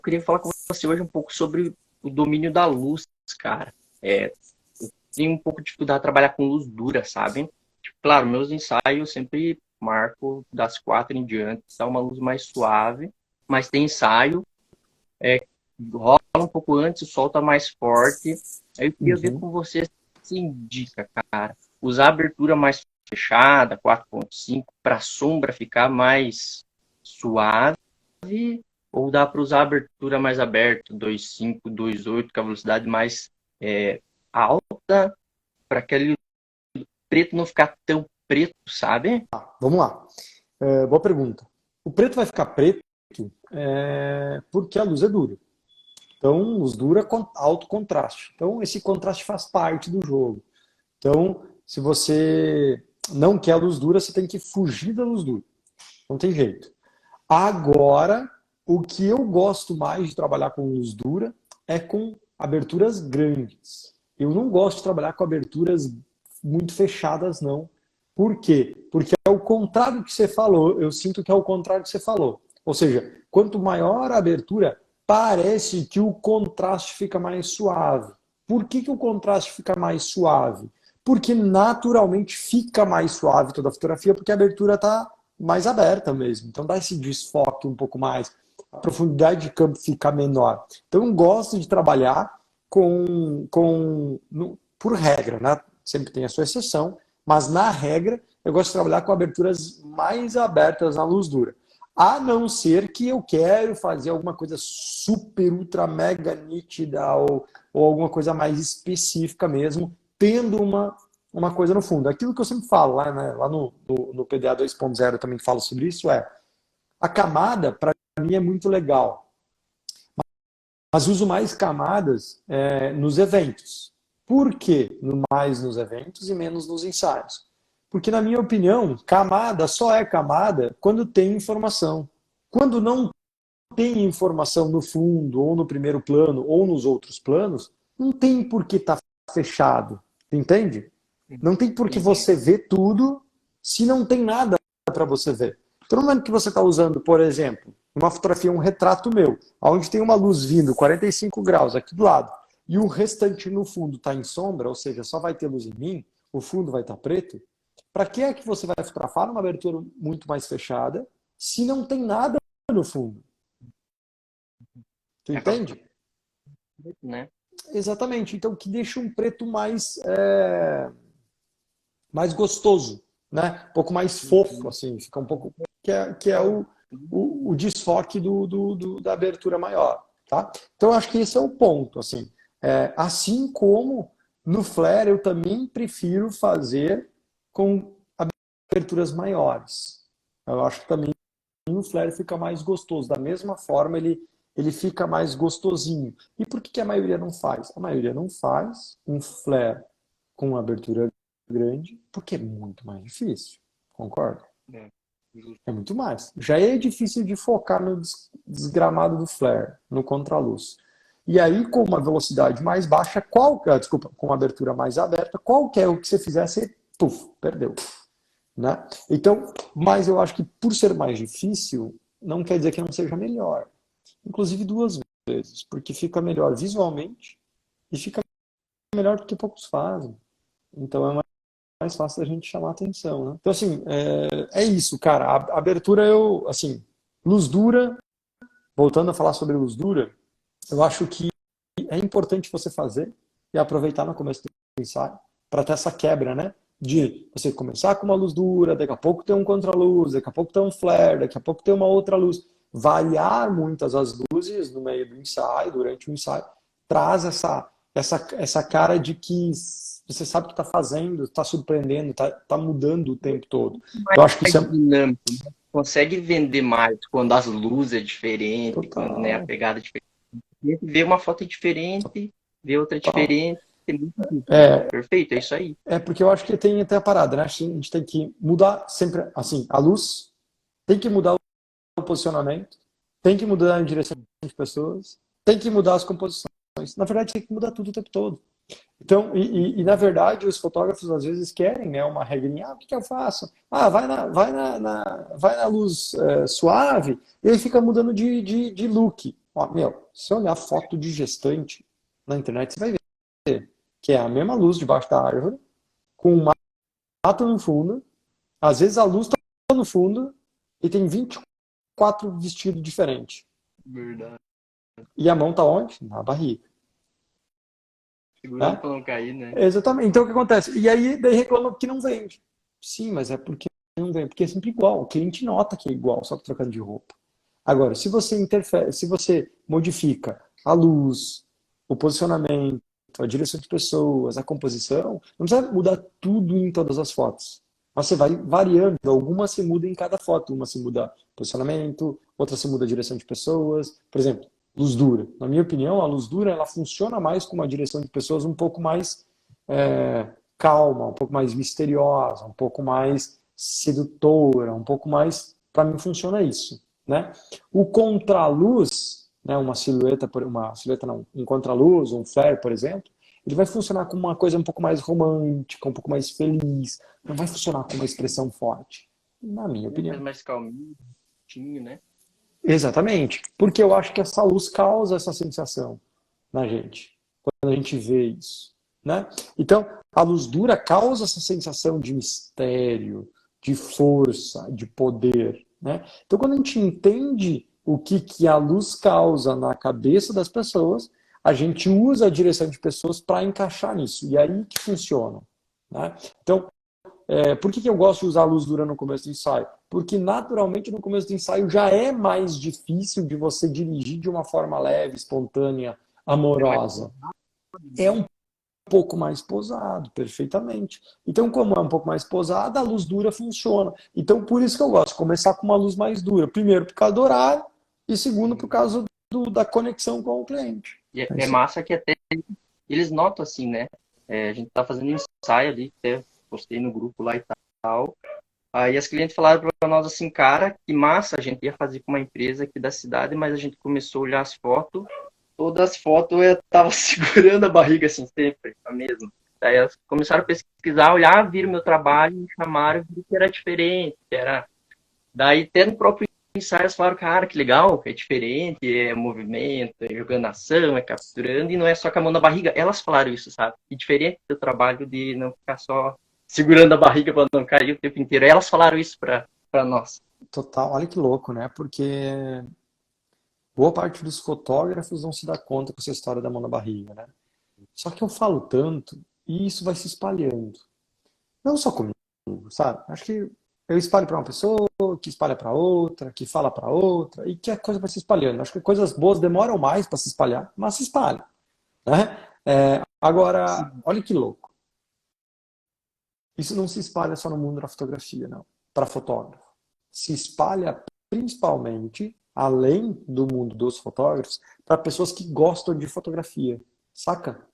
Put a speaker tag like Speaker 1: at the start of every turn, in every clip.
Speaker 1: queria falar com você hoje um pouco sobre o domínio da luz, cara. Eu tenho um pouco de dificuldade de trabalhar com luz dura, sabe? Tipo, claro, meus ensaios eu sempre marco das 4 em diante, tá uma luz mais suave, mas tem ensaio, rola um pouco antes, o sol tá mais forte. Aí eu queria ver
Speaker 2: Uhum.
Speaker 1: com você se indica, cara, usar a abertura mais fechada, 4.5, para a sombra ficar mais suave, ou dá para usar a abertura mais aberta, 2.5, 2.8, com a velocidade mais alta, para aquele preto não ficar tão preto, sabe?
Speaker 2: Vamos lá. Boa pergunta. O preto vai ficar preto porque a luz é dura. Então, luz dura com alto contraste. Então, esse contraste faz parte do jogo. Então, se você não quer luz dura, você tem que fugir da luz dura. Não tem jeito. Agora, o que eu gosto mais de trabalhar com luz dura é com aberturas grandes. Eu não gosto de trabalhar com aberturas muito fechadas, não. Por quê? Porque é o contrário do que você falou. Eu sinto que é o contrário do que você falou. Ou seja, quanto maior a abertura, parece que o contraste fica mais suave. Por que, que o contraste fica mais suave? Porque naturalmente fica mais suave toda a fotografia, porque a abertura está mais aberta mesmo. Então dá esse desfoque um pouco mais, a profundidade de campo fica menor. Então eu gosto de trabalhar por regra, né? Sempre tem a sua exceção, mas na regra eu gosto de trabalhar com aberturas mais abertas na luz dura. A não ser que eu quero fazer alguma coisa super, ultra, mega nítida ou alguma coisa mais específica mesmo, tendo uma coisa no fundo. Aquilo que eu sempre falo lá, né, lá no PDA 2.0 também falo sobre isso, a camada, para mim, é muito legal. Mas uso mais camadas nos eventos. Por quê? Mais nos eventos e menos nos ensaios? Porque, na minha opinião, camada só é camada quando tem informação. Quando não tem informação no fundo, ou no primeiro plano, ou nos outros planos, não tem por que estar fechado. Entende? Não tem por que
Speaker 1: Entendi.
Speaker 2: você ver tudo se não tem nada para você ver. Então, no momento que você está usando, por exemplo, uma fotografia, um retrato meu, onde tem uma luz vindo 45 graus aqui do lado, e o restante no fundo está em sombra, ou seja, só vai ter luz em mim, o fundo vai estar preto, para que é que você vai fotografar numa abertura muito mais fechada se não tem nada no fundo? Tu
Speaker 1: É pra
Speaker 2: entende?
Speaker 1: né?
Speaker 2: Exatamente. Então, que deixa um preto mais gostoso, né? Um pouco mais fofo, assim, fica um pouco. Que é o desfoque da abertura maior. Tá? Então, acho que esse é o ponto. Assim como no flare, eu também prefiro fazer com aberturas maiores. Eu acho que também no flare fica mais gostoso. Da mesma forma, ele fica mais gostosinho. E por que a maioria não faz? A maioria não faz um flare com abertura grande, porque é muito mais difícil. Concorda?
Speaker 1: É, justo.
Speaker 2: É muito mais. Já é difícil de focar no desgramado do flare, no contraluz. E aí, com uma velocidade mais baixa, desculpa, com uma abertura mais aberta, qualquer o que você fizer, você perdeu. Né? Então, mas eu acho que por ser mais difícil, não quer dizer que não seja melhor. Inclusive duas vezes, porque fica melhor visualmente e fica melhor do que poucos fazem. Então é mais fácil da gente chamar a atenção, né? Então, assim, é isso, cara. A abertura, assim, luz dura, voltando a falar sobre luz dura, eu acho que é importante você fazer e aproveitar no começo do ensaio para ter essa quebra, né? De você começar com uma luz dura, daqui a pouco ter um contraluz, daqui a pouco ter um flare, daqui a pouco ter uma outra luz. Variar muitas as luzes no meio do ensaio, durante o ensaio, traz essa cara de que você sabe o que está fazendo, está surpreendendo, está mudando o tempo todo. Então, acho que
Speaker 1: Mais
Speaker 2: isso é
Speaker 1: dinâmico, né? Consegue vender mais quando as luzes é diferente, quando né, a
Speaker 2: total.
Speaker 1: pegada é diferente. Vê uma foto diferente, vê outra
Speaker 2: Total.
Speaker 1: diferente, tem muito disso.
Speaker 2: É,
Speaker 1: Perfeito, é isso aí.
Speaker 2: porque eu acho que tem até a parada, né? A gente tem que mudar sempre, assim, a luz, tem que mudar o posicionamento, tem que mudar a direção de pessoas, tem que mudar as composições. Na verdade, tem que mudar tudo o tempo todo. Então, na verdade, os fotógrafos às vezes querem, né, uma regrinha. O que eu faço? Vai na luz suave, e aí fica mudando de look. Ó, meu, se você olhar foto de gestante na internet, você vai ver que é a mesma luz debaixo da árvore, com um mato no fundo, às vezes a luz está no fundo e tem 24 vestidos diferentes.
Speaker 1: Verdade.
Speaker 2: E a mão tá onde? Na barriga.
Speaker 1: Segurando
Speaker 2: Né?
Speaker 1: pra não cair, né?
Speaker 2: Exatamente. Então o que acontece? E aí daí reclama que não vende. Sim, mas é porque não vende, porque é sempre igual. O cliente nota que é igual, só que trocando de roupa. Agora, se você interfere, se você modifica a luz, o posicionamento, a direção de pessoas, a composição, não precisa mudar tudo em todas as fotos. Mas você vai variando, algumas se muda em cada foto, uma se muda posicionamento, outra se muda a direção de pessoas. Por exemplo, luz dura. Na minha opinião, a luz dura ela funciona mais com uma direção de pessoas um pouco mais calma, um pouco mais misteriosa, um pouco mais sedutora, um pouco mais. Para mim funciona isso, né? O contraluz, né, uma silhueta não, um contraluz, um flare, por exemplo, ele vai funcionar como uma coisa um pouco mais romântica, um pouco mais feliz, não vai funcionar com uma expressão forte, na minha
Speaker 1: Uma coisa
Speaker 2: opinião.
Speaker 1: mais calminho, né?
Speaker 2: Exatamente, porque eu acho que essa luz causa essa sensação na gente, quando a gente vê isso, né? Então, a luz dura causa essa sensação de mistério, de força, de poder, né? Então, quando a gente entende o que a luz causa na cabeça das pessoas, a gente usa a direção de pessoas para encaixar nisso, e aí que funciona, né? Então, por que eu gosto de usar a luz dura no começo do ensaio? Porque naturalmente no começo do ensaio já é mais difícil de você dirigir de uma forma leve, espontânea,
Speaker 1: É mais
Speaker 2: amorosa. É um pouco mais posado, perfeitamente. Então, como é um pouco mais posada, a luz dura funciona. Então, por isso que eu gosto de começar com uma luz mais dura. Primeiro, por causa do horário, e segundo, por
Speaker 1: assim.
Speaker 2: causa da conexão com o cliente.
Speaker 1: E
Speaker 2: É
Speaker 1: é
Speaker 2: isso.
Speaker 1: massa que até eles notam assim, né? A gente tá fazendo ensaio ali, até postei no grupo lá e tal. Aí as clientes falaram para nós assim, cara, que massa, a gente ia fazer com uma empresa aqui da cidade, mas a gente começou a olhar as fotos, todas as fotos eu tava segurando a barriga assim, sempre, a mesma. Aí elas começaram a pesquisar, olhar, viram meu trabalho, me chamaram, viram que era diferente, que era... Daí até no próprio ensaio elas falaram, cara, que legal, que é diferente, é movimento, é jogando ação, é capturando, e não é só com a mão na barriga. Elas falaram isso, sabe? E diferente do trabalho de não ficar só segurando a barriga para não cair o tempo inteiro. Elas falaram isso para nós.
Speaker 2: Total, olha que louco, né? Porque boa parte dos fotógrafos não se dá conta com essa história da mão na barriga, né? Só que eu falo tanto e isso vai se espalhando. Não só comigo, sabe? Acho que eu espalho para uma pessoa, que espalha para outra, que fala para outra, e que a coisa vai se espalhando. Acho que coisas boas demoram mais para se espalhar, mas se espalham, né? Agora,
Speaker 1: Sim.
Speaker 2: olha que louco. Isso não se espalha só no mundo da fotografia, não. Para fotógrafo. Se espalha principalmente, além do mundo dos fotógrafos, para pessoas que gostam de fotografia. Saca?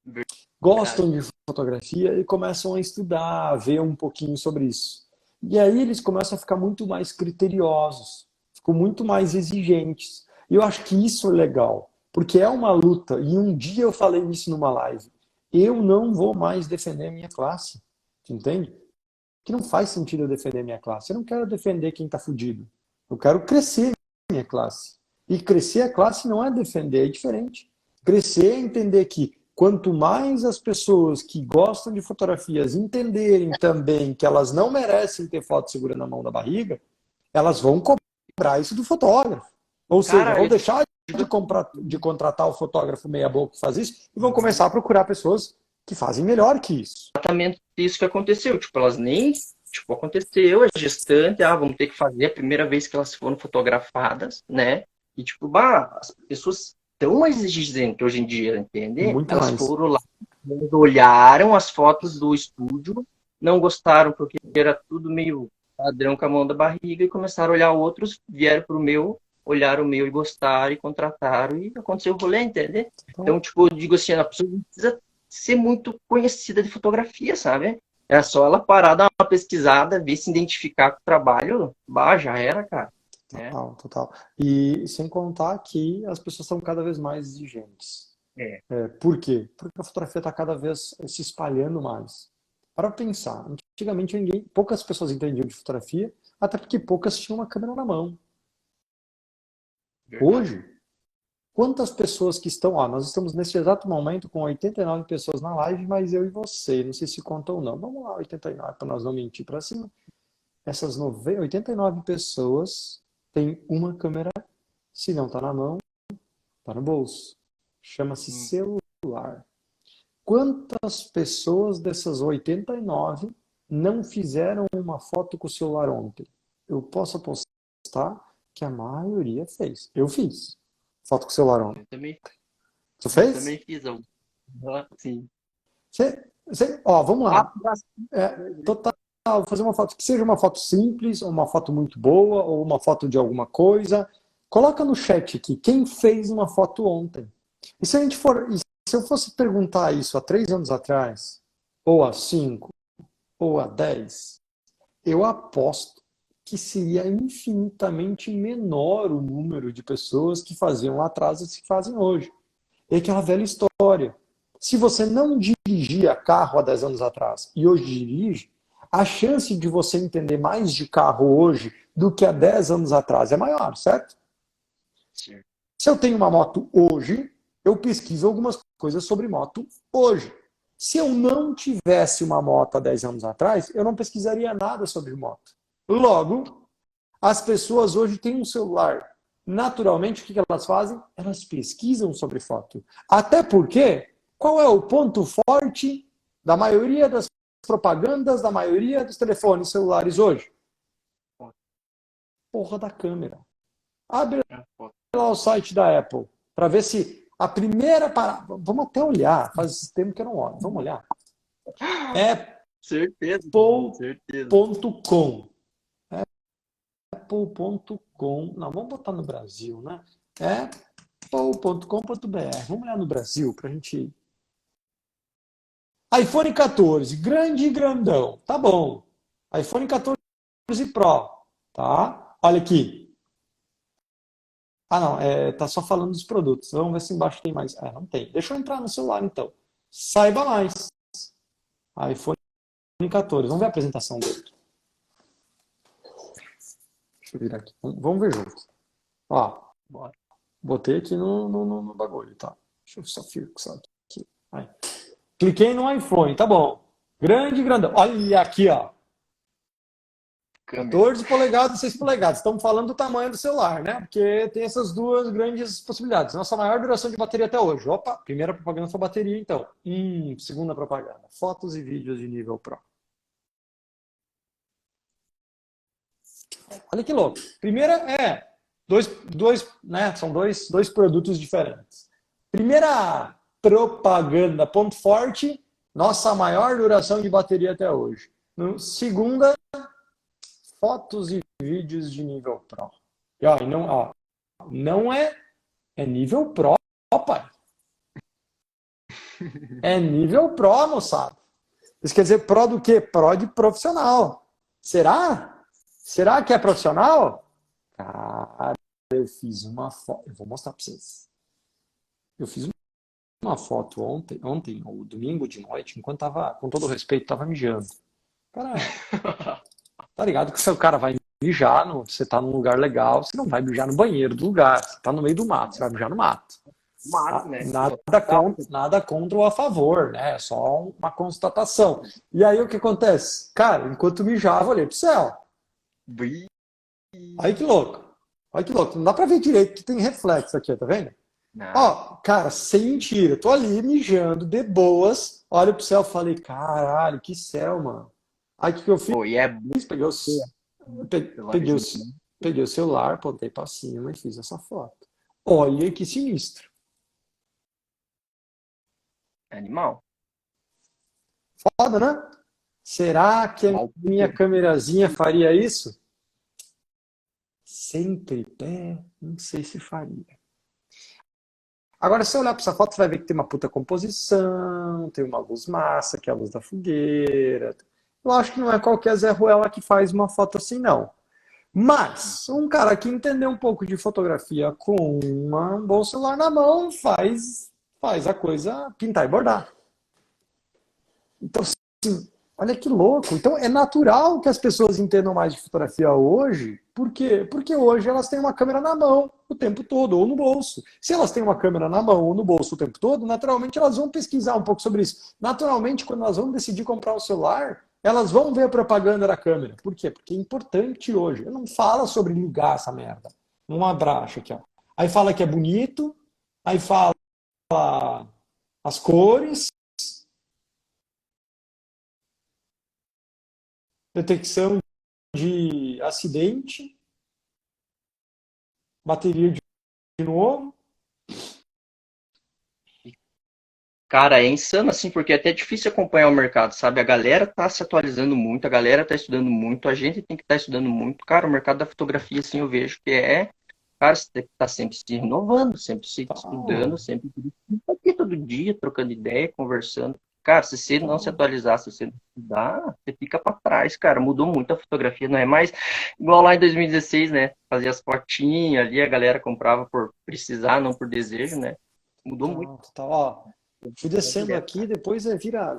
Speaker 1: Verdade.
Speaker 2: Gostam de fotografia e começam a estudar, a ver um pouquinho sobre isso. E aí eles começam a ficar muito mais criteriosos, ficam muito mais exigentes. E eu acho que isso é legal, porque é uma luta. E um dia eu falei isso numa live. Eu não vou mais defender a minha classe. Entende? Que não faz sentido eu defender a minha classe. Eu não quero defender quem está fudido. Eu quero crescer a minha classe. E crescer a classe não é defender, é diferente. Crescer é entender que quanto mais as pessoas que gostam de fotografias entenderem também que elas não merecem ter foto segurando a mão da barriga, elas vão cobrar isso do fotógrafo. Ou seja,
Speaker 1: Cara,
Speaker 2: vão
Speaker 1: eu
Speaker 2: deixar
Speaker 1: digo
Speaker 2: de contratar o fotógrafo meia-boca que faz isso e vão começar a procurar pessoas que fazem melhor que isso.
Speaker 1: exatamente isso que aconteceu. Tipo, elas nem. Tipo, aconteceu, a gestante, vamos ter que fazer a primeira vez que elas foram fotografadas, né? E, tipo, as pessoas estão mais exigentes hoje em dia, entende?
Speaker 2: Muito
Speaker 1: Elas
Speaker 2: mais.
Speaker 1: foram lá, olharam as fotos do estúdio, não gostaram porque era tudo meio padrão com a mão da barriga e começaram a olhar outros, vieram pro meu, olharam o meu e gostaram e contrataram e aconteceu o rolê, entende?
Speaker 2: Então,
Speaker 1: Então, tipo, eu digo assim, a pessoa não precisa ser muito conhecida de fotografia, sabe? Era só ela parar, dar uma pesquisada, ver se identificar com o trabalho, já era, cara. Né?
Speaker 2: total, total. E sem contar que as pessoas são cada vez mais exigentes.
Speaker 1: É,
Speaker 2: Por quê? Porque a fotografia está cada vez se espalhando mais. Para pensar, antigamente poucas pessoas entendiam de fotografia, até porque poucas tinham uma câmera na mão.
Speaker 1: verdade.
Speaker 2: Hoje, Quantas pessoas que estão, ó, nós estamos nesse exato momento com 89 pessoas na live, mas eu e você, não sei se conta ou não. Vamos lá, 89, para nós não mentir para cima. Essas 89 pessoas têm uma câmera, se não está na mão, está no bolso. Chama-se celular. Quantas pessoas dessas 89 não fizeram uma foto com o celular ontem? Eu posso apostar que a maioria fez. Eu fiz foto com o celular ontem.
Speaker 1: Eu também,
Speaker 2: Tu fez?
Speaker 1: também fiz algum. Sim.
Speaker 2: Ó, vamos lá.
Speaker 1: Ah,
Speaker 2: Total, fazer uma foto que seja uma foto simples, ou uma foto muito boa, ou uma foto de alguma coisa. Coloca no chat aqui, quem fez uma foto ontem? E se a gente for, e se eu fosse perguntar isso há 3 anos atrás, ou há 5, ou há 10, eu aposto que seria infinitamente menor o número de pessoas que faziam lá atrás e que fazem hoje. É aquela velha história. Se você não dirigia carro há 10 anos atrás e hoje dirige, a chance de você entender mais de carro hoje do que há 10 anos atrás é maior, certo?
Speaker 1: sim.
Speaker 2: Se eu tenho uma moto hoje, eu pesquiso algumas coisas sobre moto hoje. Se eu não tivesse uma moto há 10 anos atrás, eu não pesquisaria nada sobre moto. Logo, as pessoas hoje têm um celular. Naturalmente, o que elas fazem? Elas pesquisam sobre foto. Até porque, qual é o ponto forte da maioria das propagandas, da maioria dos telefones celulares hoje? Porra da câmera. Abre lá o site da Apple para ver se a primeira parada. Vamos até olhar, faz tempo que eu não olho. Vamos olhar.
Speaker 1: Certeza. Certeza.
Speaker 2: Apple.com. Apple.com. Não, vamos botar no Brasil, né? Apple.com.br. Vamos olhar no Brasil para a gente. iPhone 14, grande e grandão. Tá bom. iPhone 14 Pro. Tá? Olha aqui. Ah, não, tá só falando dos produtos. Vamos ver se embaixo tem mais. Não tem. Deixa eu entrar no celular, então. Saiba mais. iPhone 14. Vamos ver a apresentação dele. Deixa eu virar aqui. Vamos ver junto. Ó, bora. Botei aqui no bagulho, tá? Deixa eu só fixar aqui. Aí. Cliquei no iPhone, tá bom. Grande, grandão. Olha aqui, ó. 14 polegadas, 6 polegadas. Estamos falando do tamanho do celular, né? Porque tem essas duas grandes possibilidades. Nossa maior duração de bateria até hoje. Opa, primeira propaganda foi bateria, então. Segunda propaganda. Fotos e vídeos de nível Pro. Olha que louco. Primeira né? São dois produtos diferentes. Primeira propaganda, ponto forte, nossa maior duração de bateria até hoje. Segunda, fotos e vídeos de nível Pro. E, não é nível Pro, pai. É nível Pro, moçada. Isso quer dizer Pro do quê? Pro de profissional. Será? Será que é profissional? Cara, eu fiz uma foto. Eu vou mostrar para vocês. Eu fiz uma foto ontem, ou domingo de noite, enquanto tava, com todo respeito, tava mijando. Cara, tá ligado que se o cara vai mijar, você tá num lugar legal, você não vai mijar no banheiro do lugar, você tá no meio do mato, você vai mijar no mato.
Speaker 1: Mato, né?
Speaker 2: Nada contra ou a favor, né? É só uma constatação. E aí o que acontece? Cara, enquanto mijava, eu olhei pro céu. Aí que louco. Olha que louco. Não dá pra ver direito que tem reflexo aqui, tá vendo? Ó, cara, sem mentira. Tô ali mijando, de boas. Olho pro céu e falei, caralho, que céu, mano. Aí o que eu fiz?
Speaker 1: Pô, e é muito.
Speaker 2: Peguei o celular, apontei pra cima e fiz essa foto. Olha que sinistro.
Speaker 1: Animal.
Speaker 2: Foda, né? Será que a minha câmerazinha faria isso? Sempre não sei se faria. Agora, se eu olhar para essa foto, você vai ver que tem uma puta composição, tem uma luz massa, que é a luz da fogueira. Eu acho que não é qualquer Zé Ruela que faz uma foto assim, não. Mas, um cara que entendeu um pouco de fotografia com um bom celular na mão faz a coisa pintar e bordar. Então, assim, olha que louco. Então, é natural que as pessoas entendam mais de fotografia hoje Por quê? Porque hoje elas têm uma câmera na mão o tempo todo, ou no bolso. Se elas têm uma câmera na mão ou no bolso o tempo todo, naturalmente elas vão pesquisar um pouco sobre isso. Naturalmente, quando elas vão decidir comprar um celular, elas vão ver a propaganda da câmera. Por quê? Porque é importante hoje. Não fala sobre ligar essa merda. Não abraça aqui, ó. Aí fala que é bonito, aí fala as cores, detecção de acidente, bateria de novo.
Speaker 1: Cara, é insano assim, porque é até difícil acompanhar o mercado, sabe? A galera tá se atualizando muito, a galera tá estudando muito, a gente tem que estar estudando muito. Cara, o mercado da fotografia, assim, eu vejo que cara, você tem que estar sempre se renovando, sempre se estudando,
Speaker 2: Tal,
Speaker 1: sempre tá aqui todo dia, trocando ideia, conversando. Cara, se você não se
Speaker 2: tal.
Speaker 1: atualizar, se você não estudar, você fica para trás, cara. Mudou muito a fotografia, não é mais igual lá em 2016, né? Fazia as fotinhas ali, a galera comprava por precisar, não por desejo, né? Mudou muito.
Speaker 2: Tá. Ó, fui
Speaker 1: É
Speaker 2: descendo
Speaker 1: direto,
Speaker 2: aqui,
Speaker 1: cara.
Speaker 2: depois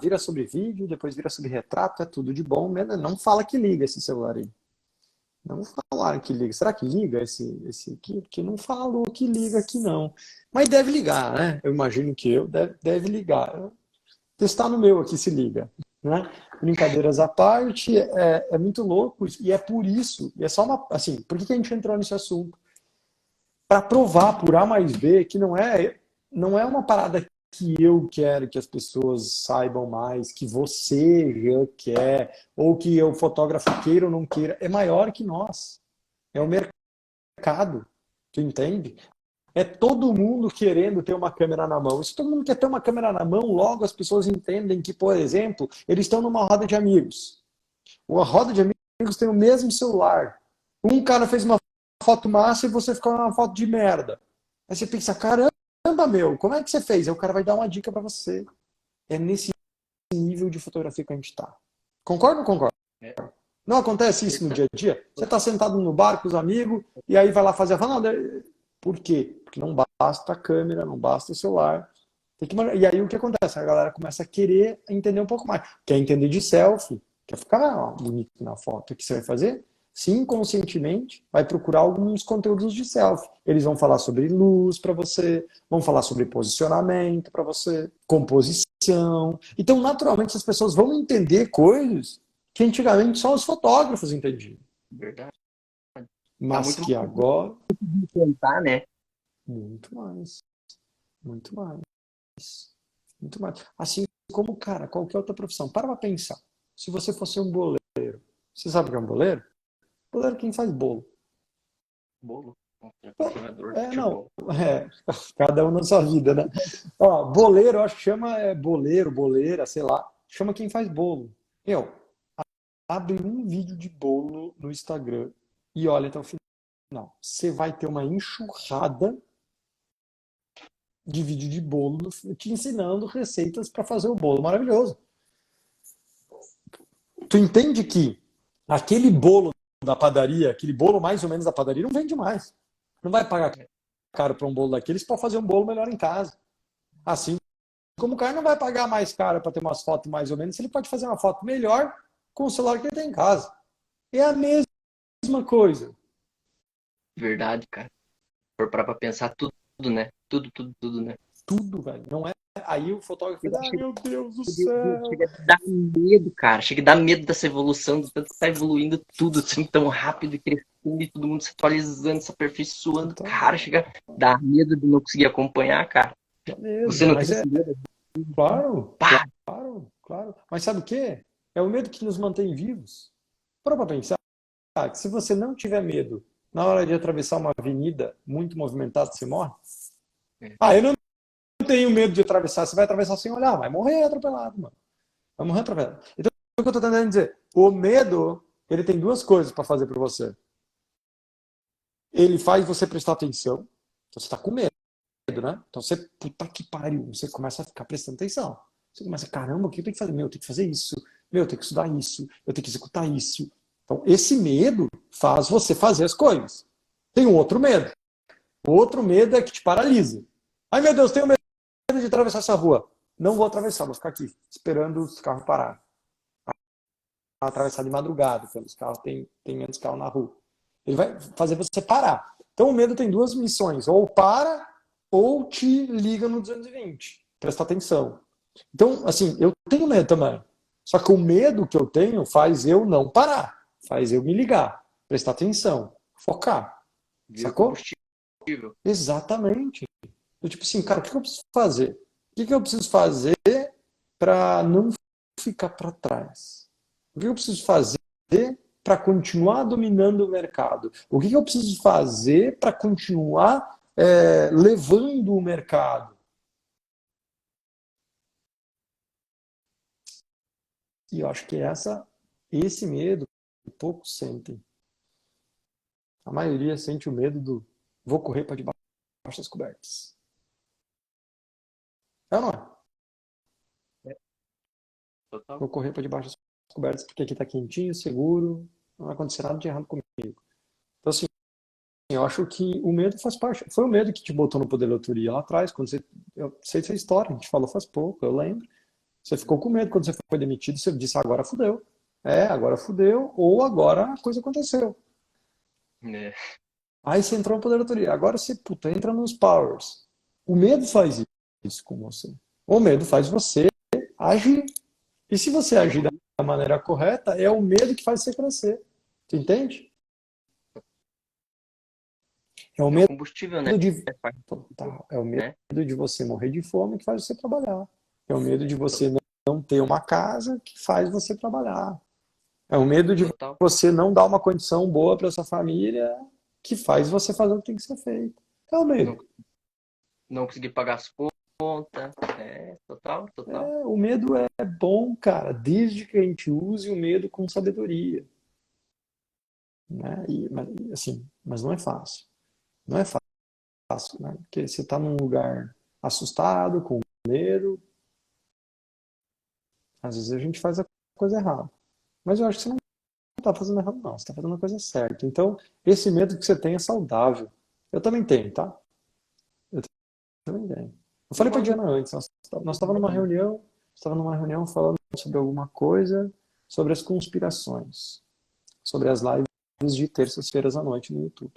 Speaker 2: vira sobre vídeo, depois vira sobre retrato, é tudo de bom. Não fala que liga esse celular aí. Não falaram que liga. Será que liga esse aqui? Porque não falou que liga aqui, não. Mas deve ligar, né? Eu imagino que deve ligar. Testar no meu aqui se liga. Né? Brincadeiras à parte, é muito louco isso. E é por isso, e é só uma. Assim, por que a gente entrou nesse assunto? Para provar por A mais B que não é uma parada que eu quero que as pessoas saibam mais, que você já quer, ou que o fotógrafo queira ou não queira, é maior que nós. É o mercado, tu entende? É todo mundo querendo ter uma câmera na mão. E se todo mundo quer ter uma câmera na mão, logo as pessoas entendem que, por exemplo, eles estão numa roda de amigos. A roda de amigos tem o mesmo celular. Um cara fez uma foto massa e você ficou numa foto de merda. Aí você pensa, caramba, meu, como é que você fez? Aí o cara vai dar uma dica para você. É nesse nível de fotografia que a gente está. Concorda ou não concorda?
Speaker 1: É,
Speaker 2: Não acontece isso no
Speaker 1: certeza.
Speaker 2: dia a dia? Você está sentado no bar com os amigos e aí vai lá fazer a fala. Por quê? Porque não basta a câmera, não basta o celular. E aí o que acontece? A galera começa a querer entender um pouco mais. Quer entender de selfie, quer ficar bonito na foto. O que você vai fazer? Sim, inconscientemente, vai procurar alguns conteúdos de selfie. Eles vão falar sobre luz para você, vão falar sobre posicionamento para você, composição. Então, naturalmente, as pessoas vão entender coisas que antigamente só os fotógrafos entendiam.
Speaker 1: Verdade. Tá
Speaker 2: Mas
Speaker 1: muito
Speaker 2: que agora,
Speaker 1: mais tentar, né?
Speaker 2: muito mais, muito mais. Muito mais. Assim como, cara, qualquer outra profissão. Para pensar. Se você fosse um boleiro, você sabe o que é um boleiro? Boleiro é quem faz bolo.
Speaker 1: Bolo. Jogador de
Speaker 2: Não.
Speaker 1: futebol.
Speaker 2: Cada um na sua vida, né? Ó, boleiro, eu acho que chama boleiro, boleira, sei lá. Chama quem faz bolo. Eu, abre um vídeo de bolo no Instagram e olha até o final. Você vai ter uma enxurrada de vídeo de bolo te ensinando receitas para fazer o bolo maravilhoso. Tu entende que aquele bolo da padaria, aquele bolo mais ou menos da padaria, não vende mais. Não vai pagar caro para um bolo daqueles para fazer um bolo melhor em casa. Assim como o cara não vai pagar mais caro para ter umas fotos mais ou menos, se ele pode fazer uma foto melhor com o celular que ele tem em casa. É a mesma coisa.
Speaker 1: Verdade, cara. Se for parar pra pensar tudo, né? Tudo, né?
Speaker 2: Tudo, velho. Não é. Aí o fotógrafo fala, ah,
Speaker 1: Chega,
Speaker 2: meu Deus do céu.
Speaker 1: chega a dar medo, cara. Chega a dar medo dessa evolução, do tanto que tá evoluindo tudo assim tão rápido e crescendo e todo mundo se atualizando, se aperfeiçoando.
Speaker 2: Então,
Speaker 1: Cara, chega a dar medo de não conseguir acompanhar, cara.
Speaker 2: é
Speaker 1: Você
Speaker 2: mesmo.
Speaker 1: não tem
Speaker 2: Mas
Speaker 1: esse medo?
Speaker 2: claro,
Speaker 1: Pá!
Speaker 2: claro, claro. Mas sabe o quê? É o medo que nos mantém vivos. Para pensar. Que se você não tiver medo na hora de atravessar uma avenida muito movimentada, você morre?
Speaker 1: É,
Speaker 2: Ah, eu não tenho medo de atravessar. Você vai atravessar sem olhar, vai morrer atropelado, mano. Vai morrer atropelado. Então, o que eu tô tentando dizer? O medo, ele tem duas coisas para fazer para você. Ele faz você prestar atenção. Então, você tá com medo, né? Então, você, puta que pariu, você começa a ficar prestando atenção. Você começa, caramba, o que eu tenho que fazer? Meu, eu tenho que fazer isso. Meu, eu tenho que estudar isso. Eu tenho que executar isso. Então, esse medo faz você fazer as coisas. Tem um outro medo. O outro medo é que te paralisa. Ai, meu Deus, tenho medo de atravessar essa rua. Não vou atravessar, vou ficar aqui, esperando os carros parar. Atravessar de madrugada, quando os carros tem menos carro na rua. Ele vai fazer você parar. Então o medo tem duas missões, ou para ou te liga no 220. Presta atenção. Então, assim, eu tenho medo também. Só que o medo que eu tenho faz eu não parar, faz eu me ligar, prestar atenção, focar.
Speaker 1: Vira
Speaker 2: Sacou?
Speaker 1: combustível.
Speaker 2: Exatamente. Eu, tipo assim, cara, o que eu preciso fazer? O que eu preciso fazer para não ficar para trás? O que eu preciso fazer para continuar dominando o mercado? O que eu preciso fazer para continuar levando o mercado? E eu acho que esse medo, poucos sentem. A maioria sente o medo do vou correr para debaixo das cobertas. É ou não é?
Speaker 1: É, total.
Speaker 2: Vou correr para debaixo das cobertas porque aqui está quentinho, seguro, não vai acontecer nada de errado comigo. Então, assim, eu acho que o medo faz parte. Foi o medo que te botou no Poder Loteria lá atrás, quando você. Eu sei essa história, a gente falou faz pouco, eu lembro. Você ficou com medo quando você foi demitido, você disse, agora fudeu. Agora fudeu, ou agora a coisa aconteceu.
Speaker 1: É.
Speaker 2: Aí você entrou no Poder Loteria, agora você, puta, entra nos Powers. O medo faz isso com você. O medo faz você agir. E se você agir
Speaker 1: Evoluir.
Speaker 2: da maneira correta, é o medo que faz você crescer. Tu entende? É o
Speaker 1: É o
Speaker 2: medo
Speaker 1: combustível, né?
Speaker 2: de.
Speaker 1: Faz tudo,
Speaker 2: É o medo
Speaker 1: né?
Speaker 2: de você morrer de fome que faz você trabalhar. É o medo de
Speaker 1: To-
Speaker 2: você não ter uma casa que faz você trabalhar. É o medo de
Speaker 1: Total.
Speaker 2: você não dar uma condição boa para sua família que faz você fazer o que tem que ser feito. É o
Speaker 1: Não,
Speaker 2: medo.
Speaker 1: não conseguir pagar as contas. É, total, total.
Speaker 2: O medo é bom, cara, desde que a gente use o medo com sabedoria, né? Mas, assim, mas não é fácil. Não é fácil, né? Porque você está num lugar assustado, com medo, às vezes a gente faz a coisa errada. Mas eu acho que você não está fazendo errado, não. Você está fazendo a coisa certa. Então, esse medo que você tem é saudável. Eu também tenho, tá? Eu também tenho. Eu falei para a
Speaker 1: Igual,
Speaker 2: Diana antes, nós estava numa reunião falando sobre alguma coisa, sobre as conspirações, sobre as lives de terças-feiras à noite no YouTube.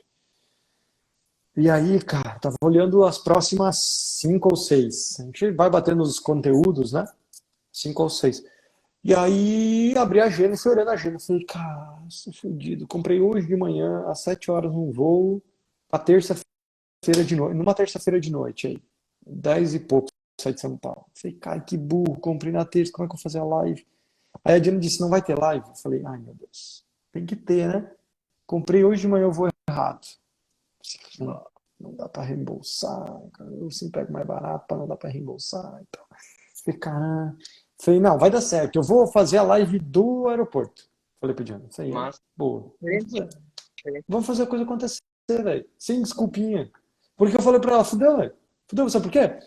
Speaker 2: E aí, cara, tava olhando as próximas cinco ou seis. A gente vai batendo os conteúdos, né? Cinco ou seis. E aí, abri a agenda e fui olhando a agenda. Falei, cara, sou fodido. Comprei hoje de manhã, às 7 horas, um voo, pra terça-feira de noite, numa terça-feira de noite aí. 10 e pouco, sai de São Paulo. Falei, cara, que burro, comprei na terça, como é que eu vou fazer a live? Aí a Diana disse, não vai ter live? Eu falei, ai meu Deus, tem que ter, né? Comprei hoje de manhã, eu vou errado. Não dá para reembolsar, eu sempre pego mais barato para não dar para reembolsar. Então. Falei, caramba. Falei, não, vai dar certo, eu vou fazer a live do aeroporto. Falei pro Diana, isso aí é
Speaker 1: mas
Speaker 2: boa.
Speaker 1: diferente, diferente.
Speaker 2: Vamos fazer a coisa acontecer, velho. Sem desculpinha. Porque eu falei pra ela, fudeu, velho. Fudeu, sabe por quê?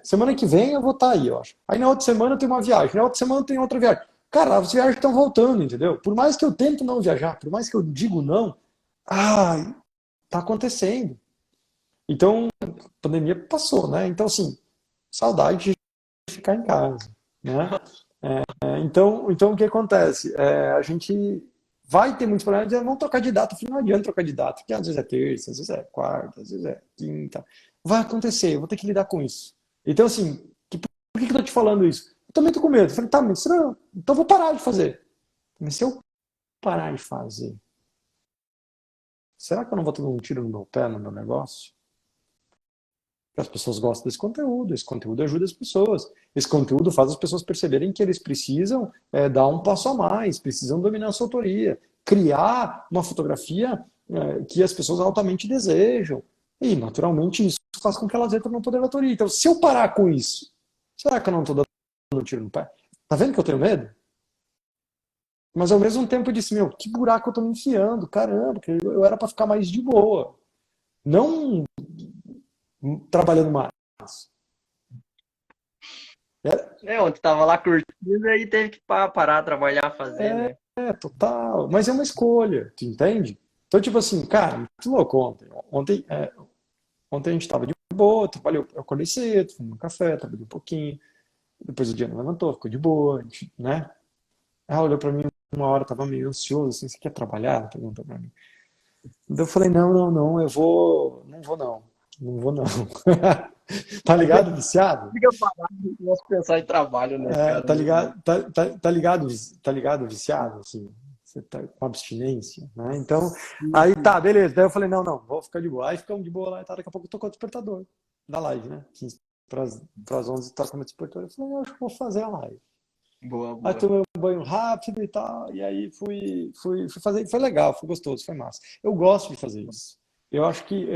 Speaker 2: Semana que vem eu vou estar aí, eu acho. Aí na outra semana tem uma viagem, na outra semana tem outra viagem. Cara, as viagens estão voltando, entendeu? Por mais que eu tente não viajar, por mais que eu digo não, ah, tá acontecendo. Então, a pandemia passou, né? Então, assim, saudade de ficar em casa, né? Então o que acontece? A gente vai ter muitos problemas, vamos trocar de data. Não adianta trocar de data, porque às vezes é terça, às vezes é quarta, às vezes é quinta. Vai acontecer, eu vou ter que lidar com isso. Então, assim, por que eu tô te falando isso? Eu também tô com medo. Eu falei, tá, mas não, então eu vou parar de fazer. Mas se eu parar de fazer, será que eu não vou ter um tiro no meu pé, no meu negócio? As pessoas gostam desse conteúdo, esse conteúdo ajuda as pessoas, esse conteúdo faz as pessoas perceberem que eles precisam dar um passo a mais, precisam dominar a sua autoria, criar uma fotografia que as pessoas altamente desejam. E, naturalmente, isso faz com que elas entrem no poder da autoria. Então, se eu parar com isso, será que eu não estou dando um tiro no pé? Tá vendo que eu tenho medo? Mas ao mesmo tempo eu disse, meu, que buraco eu tô me enfiando, caramba, que eu era para ficar mais de boa. Não trabalhando mais.
Speaker 1: Ontem tava lá curtindo e teve que parar, trabalhar, fazer, né?
Speaker 2: Total. Mas é uma escolha, tu entende? Então, tipo assim, cara, muito louco ontem. Ontem a gente tava de boa, trabalhou, eu acordei cedo, fui no café, trabalhei um pouquinho. Depois o dia não levantou, ficou de boa, a gente, né? Ela olhou pra mim uma hora, tava meio ansioso, assim, você quer trabalhar? Ela perguntou pra mim. Então eu falei, não, não vou não. Não vou não. Tá ligado, viciado?
Speaker 1: Fica parado e começa a pensar em trabalho, né,
Speaker 2: É,
Speaker 1: cara? Meu Deus.
Speaker 2: tá ligado, viciado, assim, você tá com abstinência, né? Então, aí tá, beleza. Daí eu falei, não, vou ficar de boa. Aí ficamos de boa lá e tá, daqui a pouco tocou o despertador da live, né? 15 pras 11 toca o meu despertador. Eu falei, eu acho que vou fazer a live.
Speaker 1: Boa,
Speaker 2: Aí
Speaker 1: boa.
Speaker 2: tomei um banho rápido e tal, e aí fui fazer, foi legal, foi gostoso, foi massa. Eu gosto de fazer isso. Eu acho que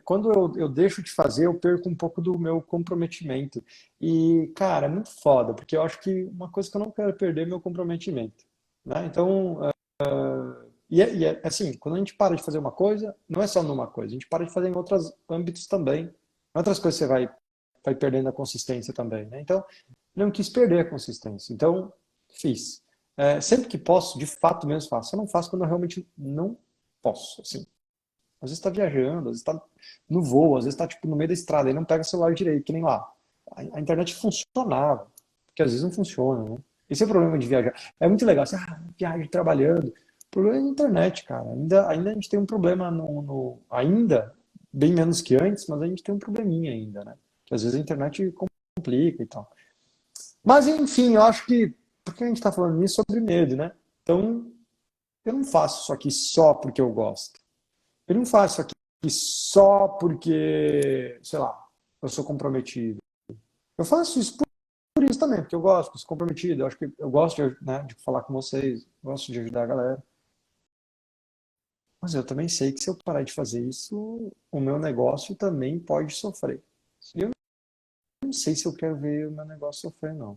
Speaker 2: quando eu deixo de fazer, eu perco um pouco do meu comprometimento. E, cara, é muito foda, porque eu acho que uma coisa que eu não quero perder é meu comprometimento, né? Então, assim, quando a gente para de fazer uma coisa, não é só numa coisa, a gente para de fazer em outros âmbitos também. Em outras coisas você vai perdendo a consistência também, né? Então, não quis perder a consistência. Então, fiz. Sempre que posso, de fato mesmo faço. Eu não faço quando eu realmente não posso, assim. Às vezes está viajando, às vezes está no voo, às vezes está tipo, no meio da estrada, aí não pega o celular direito, que nem lá. A internet funcionava, porque às vezes não funciona, né? Esse é o problema de viajar. É muito legal, assim, viagem trabalhando. O problema é a internet, cara. Ainda a gente tem um problema ainda, bem menos que antes, mas a gente tem um probleminha ainda, né? Que às vezes a internet complica e tal. Mas, enfim, eu acho que. Porque a gente está falando nisso sobre medo, né? Então, eu não faço isso aqui só porque eu gosto. Eu não faço isso aqui só porque, sei lá, eu sou comprometido. Eu faço isso por isso também, porque eu gosto, sou comprometido. Eu acho que eu gosto de, né, de falar com vocês, gosto de ajudar a galera. Mas eu também sei que se eu parar de fazer isso, o meu negócio também pode sofrer. E eu não sei se eu quero ver o meu negócio sofrer, não.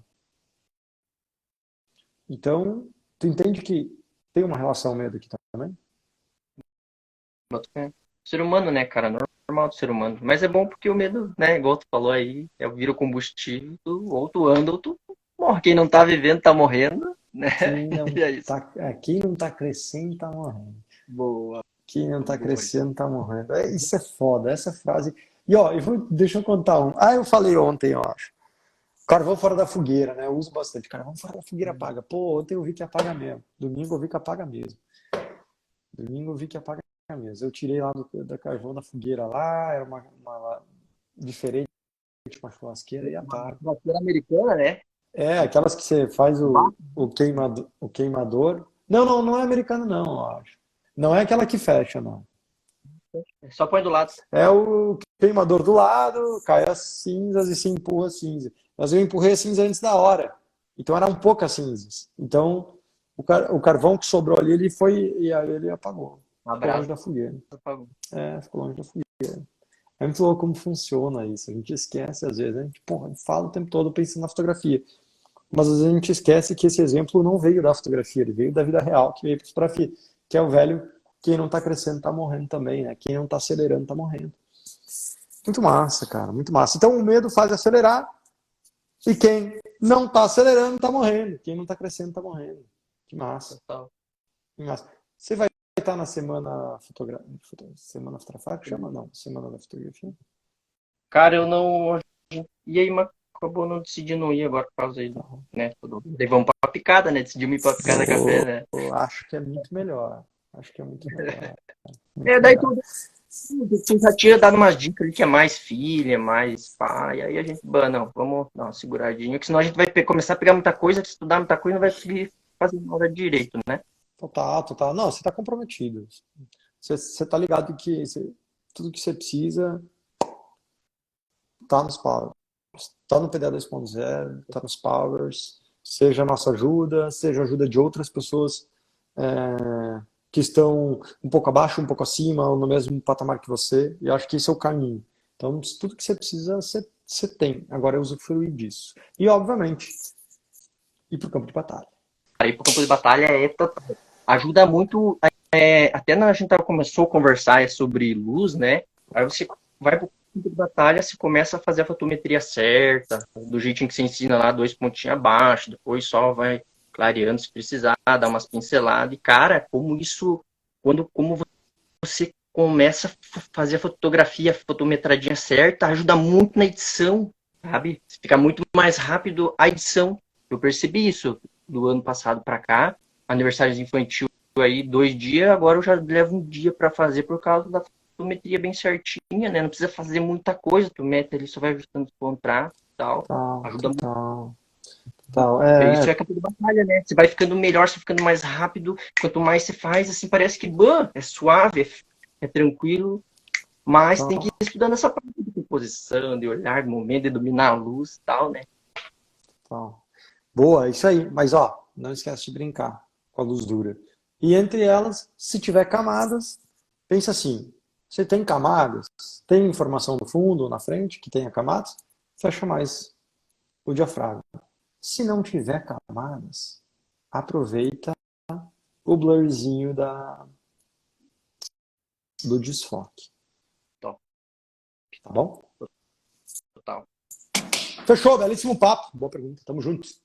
Speaker 2: Então, tu entende que tem uma relação medo aqui também?
Speaker 1: Boto fé. Ser humano, né, cara? Normal do ser humano. Mas é bom porque o medo, né, igual tu falou aí, vira o combustível, ou tu anda ou tu morre. Quem não tá vivendo tá morrendo, né? E é isso.
Speaker 2: Quem não tá crescendo tá morrendo.
Speaker 1: Boa,
Speaker 2: Quem não tá
Speaker 1: boa isso.
Speaker 2: crescendo tá morrendo. Isso é foda, essa frase. E ó, deixa eu contar um. Eu falei ontem, eu acho. Carvão fora da fogueira, né? Eu uso bastante. Carvão fora da fogueira apaga. Pô, ontem eu vi que apaga mesmo. Domingo eu vi que apaga mesmo. Domingo eu vi que apaga mesmo. Eu tirei lá da carvão da fogueira lá, era uma diferente, uma churrasqueira e apaga.
Speaker 1: Vaqueira americana, né?
Speaker 2: Aquelas que você faz o queimador. Não é americano, não, eu acho. Não é aquela que fecha, não.
Speaker 1: Só põe do lado.
Speaker 2: É o queimador do lado, cai as cinzas e se empurra a cinza. Mas eu empurrei a cinza antes da hora. Então eram poucas cinzas. Então o carvão que sobrou ali, ele foi e aí ele apagou.
Speaker 1: Um
Speaker 2: Ficou longe
Speaker 1: abraço.
Speaker 2: da fogueira. Ficou longe da fogueira. É muito louco como funciona isso. A gente esquece às vezes. A gente, porra, fala o tempo todo pensando na fotografia. Mas às vezes a gente esquece que esse exemplo não veio da fotografia, ele veio da vida real, que veio para fotografia. Que é o velho, quem não está crescendo está morrendo também, né? Quem não está acelerando está morrendo. Muito massa, cara, muito massa. Então o medo faz acelerar e quem não está acelerando está morrendo. Quem não está crescendo está morrendo. Que massa.
Speaker 1: Total.
Speaker 2: Que massa. Você vai estar na semana semana fotográfica, chama? Não, semana da fotografia.
Speaker 1: Cara, eu não. E aí, mas acabou não decidindo ir agora por causa aí,
Speaker 2: Tá.
Speaker 1: né? Daí vamos pra picada, né? Decidimos ir pra picada café, né?
Speaker 2: Acho que é muito melhor. Acho que é muito melhor.
Speaker 1: É,
Speaker 2: Muito
Speaker 1: daí
Speaker 2: melhor.
Speaker 1: tu já tinha dado umas dicas ali que é mais filha, mais pai. Aí a gente, não, vamos dar uma seguradinha, que senão a gente vai começar a pegar muita coisa, estudar muita coisa e não vai conseguir fazer nada direito, né?
Speaker 2: Total, total. Não, você está comprometido. Você está ligado que tudo que você precisa está nos powers. Está no PDA 2.0, está nos powers. Seja a nossa ajuda, seja a ajuda de outras pessoas que estão um pouco abaixo, um pouco acima, ou no mesmo patamar que você. E acho que esse é o caminho. Então, tudo que você precisa, você tem. Agora é usufruir disso. E, obviamente, ir para o campo de batalha.
Speaker 1: Aí pro campo de batalha ajuda muito. Até a gente começou a conversar sobre luz, né? Aí você vai pro campo de batalha, você começa a fazer a fotometria certa, do jeitinho que você ensina lá, 2 pontinhos abaixo, depois só vai clareando se precisar, dar umas pinceladas. E, cara, como isso, como você começa a fazer a fotografia, a fotometradinha certa, ajuda muito na edição, sabe? Fica muito mais rápido a edição. Eu percebi isso do ano passado para cá, aniversários infantil aí 2 dias, agora eu já levo um dia para fazer por causa da fotometria bem certinha, né? Não precisa fazer muita coisa, tu mete ali, só vai ajustando os contratos e tal.
Speaker 2: Total,
Speaker 1: Ajuda muito.
Speaker 2: total, total.
Speaker 1: Porque isso é campo de batalha, né? Você vai ficando melhor, você vai ficando mais rápido. Quanto mais você faz, assim, parece que é suave, é tranquilo. Mas tem que ir estudando essa parte de composição, de olhar, de momento, de dominar a luz e tal, né?
Speaker 2: total. Boa, isso aí. Mas, ó, não esquece de brincar com a luz dura. E entre elas, se tiver camadas, pensa assim, você tem camadas? Tem informação no fundo ou na frente que tenha camadas? Fecha mais o diafragma. Se não tiver camadas, aproveita o blurzinho do desfoque.
Speaker 1: Top,
Speaker 2: Tá bom?
Speaker 1: total.
Speaker 2: Fechou, belíssimo papo. Boa pergunta. Tamo juntos.